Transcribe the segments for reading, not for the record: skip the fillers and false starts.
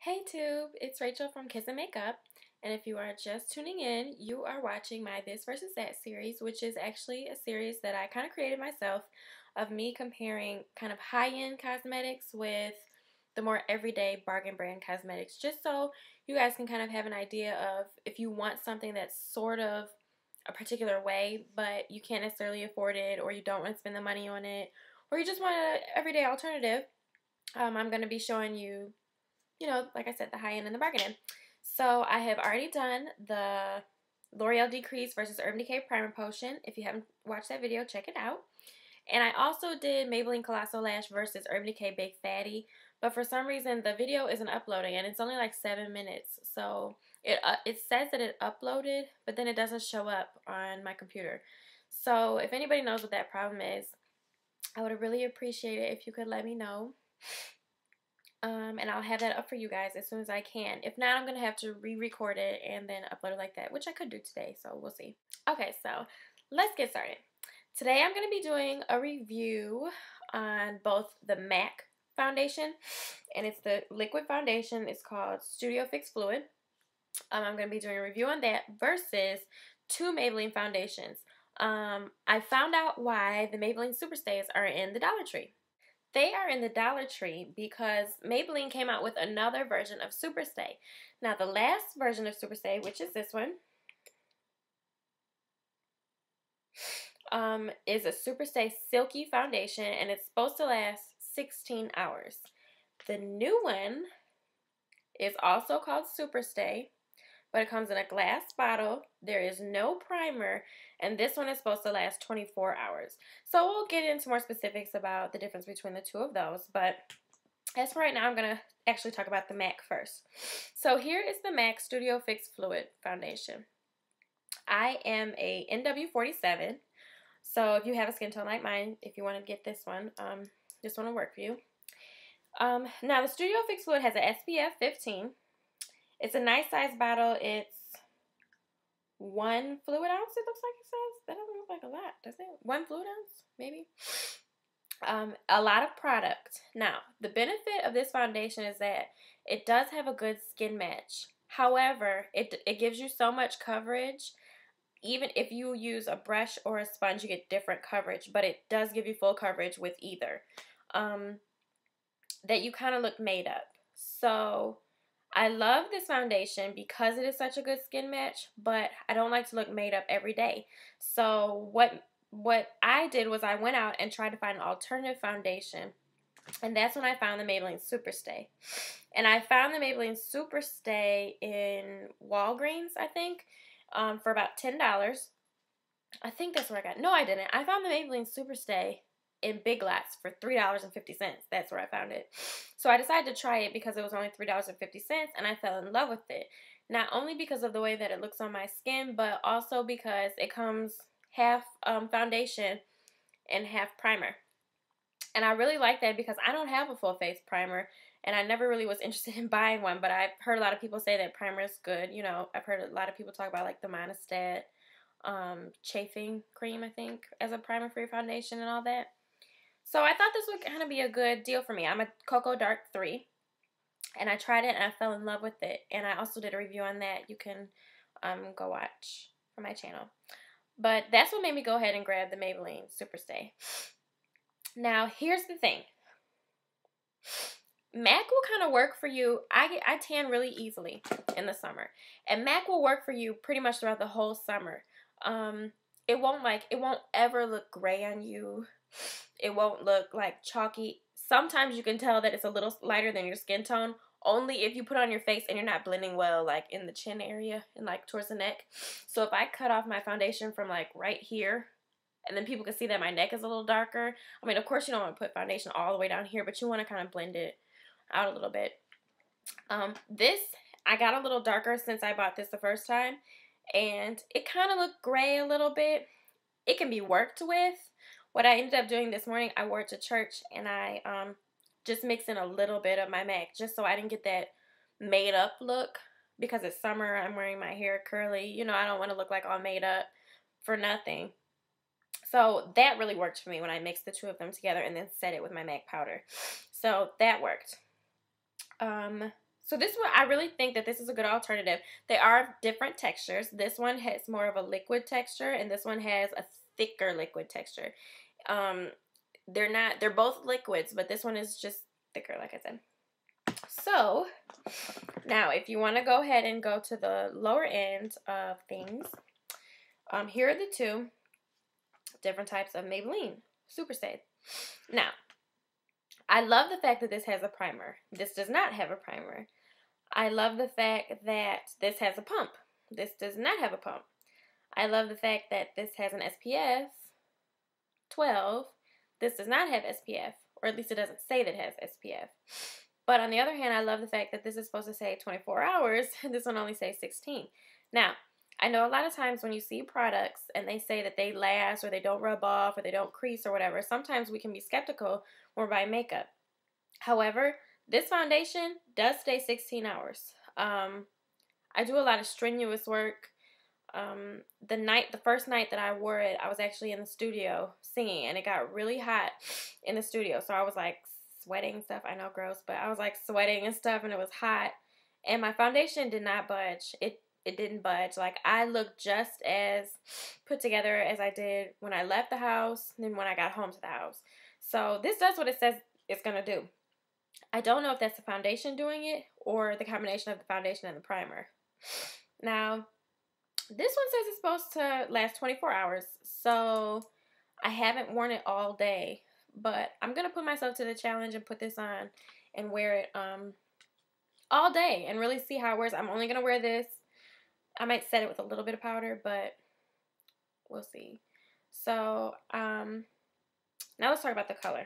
Hey Tube, it's Rachel from Kiss and Makeup, and if you are just tuning in, you are watching my This versus That series, which is actually a series that I kind of created myself of me comparing kind of high-end cosmetics with the more everyday bargain brand cosmetics, just so you guys can kind of have an idea of if you want something that's sort of a particular way, but you can't necessarily afford it, or you don't want to spend the money on it, or you just want an everyday alternative. I'm going to be showing you, like I said, the high end and the bargain end. So I have already done the L'Oreal Decrease versus Urban Decay Primer Potion. If you haven't watched that video, check it out. And I also did Maybelline Colossal Lash versus Urban Decay Big Fatty. But for some reason, the video isn't uploading, and it's only like 7 minutes. So it says that it uploaded, but then it doesn't show up on my computer. So if anybody knows what that problem is, I would really appreciate it if you could let me know. And I'll have that up for you guys as soon as I can. If not, I'm going to have to re-record it and then upload it like that, which I could do today, so we'll see. Okay, so let's get started. Today I'm going to be doing a review on both the MAC foundation, and it's the liquid foundation. It's called Studio Fix Fluid. I'm going to be doing a review on that versus two Maybelline foundations. I found out why the Maybelline Superstays are in the Dollar Tree. They are in the Dollar Tree because Maybelline came out with another version of Superstay. Now, the last version of Superstay, which is this one, is a Superstay Silky Foundation, and it's supposed to last 16 hours. The new one is also called Superstay, but it comes in a glass bottle. There is no primer, and this one is supposed to last 24 hours. So we'll get into more specifics about the difference between the two of those, but as for right now, I'm going to actually talk about the MAC first. So here is the MAC Studio Fix Fluid Foundation. I am a NW47, so if you have a skin tone like mine, if you want to get this one will work for you. Now, the Studio Fix Fluid has an SPF 15. It's a nice size bottle. It's 1 fluid ounce, it looks like it says. That doesn't look like a lot, does it? 1 fluid ounce, maybe? A lot of product. Now, the benefit of this foundation is that it does have a good skin match. However, it gives you so much coverage. Even if you use a brush or a sponge, you get different coverage, but it does give you full coverage with either. That you kind of look made up. So I love this foundation because it is such a good skin match, but I don't like to look made up every day. So what I did was I went out and tried to find an alternative foundation, and that's when I found the Maybelline Superstay. And I found the Maybelline Superstay in Walgreens, I think, for about $10. I think that's where I got it. No, I didn't. I found the Maybelline Superstay in Big Lots for $3.50. That's where I found it. So I decided to try it because it was only $3.50, and I fell in love with it. Not only because of the way that it looks on my skin, but also because it comes half foundation and half primer. And I really like that because I don't have a full face primer, and I never really was interested in buying one, but I've heard a lot of people say that primer is good. You know, I've heard a lot of people talk about like the Monistat chafing cream, I think, as a primer for your foundation and all that. So I thought this would kind of be a good deal for me. I'm a Cocoa Dark 3, and I tried it, and I fell in love with it. And I also did a review on that. You can go watch from my channel. But that's what made me go ahead and grab the Maybelline Superstay. Now, here's the thing. MAC will kind of work for you. I tan really easily in the summer, and MAC will work for you pretty much throughout the whole summer. It won't ever look gray on you. It won't look like chalky. Sometimes you can tell that it's a little lighter than your skin tone, only if you put it on your face and you're not blending well, like in the chin area and like towards the neck. So if I cut off my foundation from like right here, and then people can see that my neck is a little darker. I mean, of course you don't want to put foundation all the way down here, but you want to kind of blend it out a little bit. This, I got a little darker since I bought this the first time, and it kind of looked gray a little bit. It can be worked with. What I ended up doing this morning, I wore it to church, and I just mixed in a little bit of my MAC just so I didn't get that made up look, because it's summer. I'm wearing my hair curly. You know, I don't want to look like all made up for nothing. So that really worked for me when I mixed the two of them together and then set it with my MAC powder. So that worked. So this one, I really think that this is a good alternative. They are different textures. This one has more of a liquid texture, and this one has a thicker liquid texture. They're both liquids, but this one is just thicker, like I said. So now if you want to go ahead and go to the lower end of things, here are the two different types of Maybelline Superstay. Now, I love the fact that this has a primer. This does not have a primer. I love the fact that this has a pump. This does not have a pump. I love the fact that this has an SPF 12. This does not have SPF, or at least it doesn't say that it has SPF. But on the other hand, I love the fact that this is supposed to say 24 hours, and this one only says 16. Now, I know a lot of times when you see products and they say that they last or they don't rub off or they don't crease or whatever, sometimes we can be skeptical when we're buying makeup. However, this foundation does stay 16 hours. I do a lot of strenuous work. The first night that I wore it, I was actually in the studio singing, and it got really hot in the studio. So I was like sweating and stuff. I know, gross, but I was like sweating and stuff, and it was hot. And my foundation did not budge. It didn't budge. Like, I looked just as put together as I did when I left the house and then when I got home to the house. So this does what it says it's going to do. I don't know if that's the foundation doing it or the combination of the foundation and the primer. Now, this one says it's supposed to last 24 hours. So I haven't worn it all day. But I'm going to put myself to the challenge and put this on and wear it all day and really see how it wears. I'm only going to wear this. I might set it with a little bit of powder, but we'll see. So, now let's talk about the color.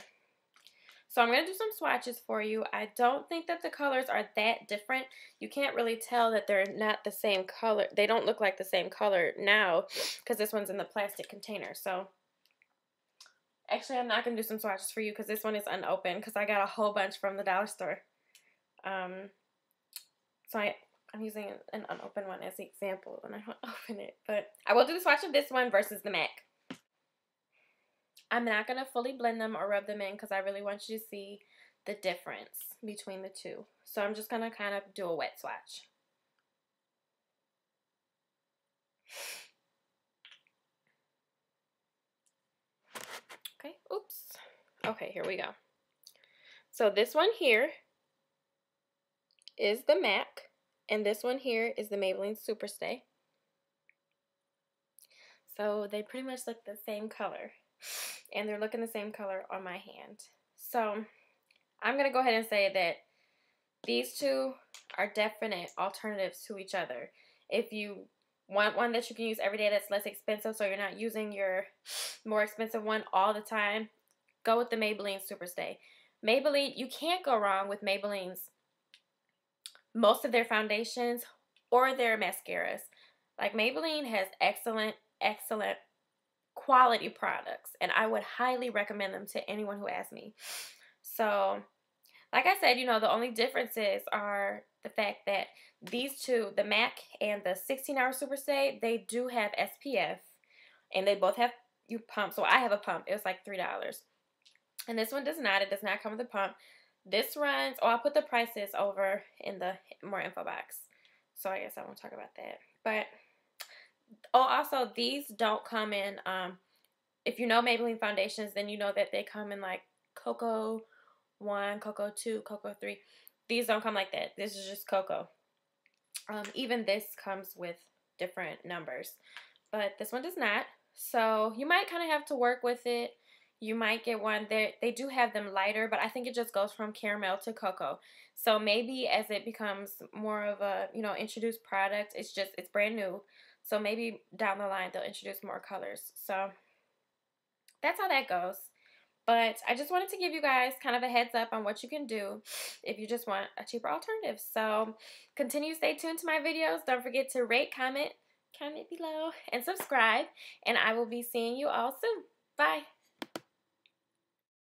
So I'm going to do some swatches for you. I don't think that the colors are that different. You can't really tell that they're not the same color. They don't look like the same color now because this one's in the plastic container. So, actually, I'm not going to do some swatches for you because this one is unopened because I got a whole bunch from the dollar store. So I'm using an unopened one as the example when I open it. But I will do the swatch of this one versus the MAC. I'm not going to fully blend them or rub them in because I really want you to see the difference between the two. So I'm just going to kind of do a wet swatch. Okay, oops. Okay, here we go. So this one here is the MAC. And this one here is the Maybelline Superstay. So they pretty much look the same color. And they're looking the same color on my hand. So I'm going to go ahead and say that these two are definite alternatives to each other. If you want one that you can use every day that's less expensive so you're not using your more expensive one all the time, go with the Maybelline Superstay. Maybelline, you can't go wrong with Maybelline's most of their foundations or their mascaras. Like, Maybelline has excellent quality products, and I would highly recommend them to anyone who asks me. So, like I said, you know, the only differences are the fact that these two, the MAC and the 16-hour Superstay, they do have SPF, and they both have pump. So I have a pump. It was like $3. And this one does not. It does not come with a pump. This runs, I'll put the prices over in the more info box. So I guess I won't talk about that. But, also, these don't come in, if you know Maybelline foundations, then you know that they come in like Cocoa 1, Cocoa 2, Cocoa 3. These don't come like that. This is just Cocoa. Even this comes with different numbers. But this one does not. So you might kind of have to work with it. You might get one that they do have them lighter, but I think it just goes from caramel to cocoa. So maybe as it becomes more of a, you know, introduced product, it's brand new. So maybe down the line they'll introduce more colors. So that's how that goes. But I just wanted to give you guys kind of a heads up on what you can do if you just want a cheaper alternative. So continue to stay tuned to my videos. Don't forget to rate, comment below, and subscribe. And I will be seeing you all soon. Bye.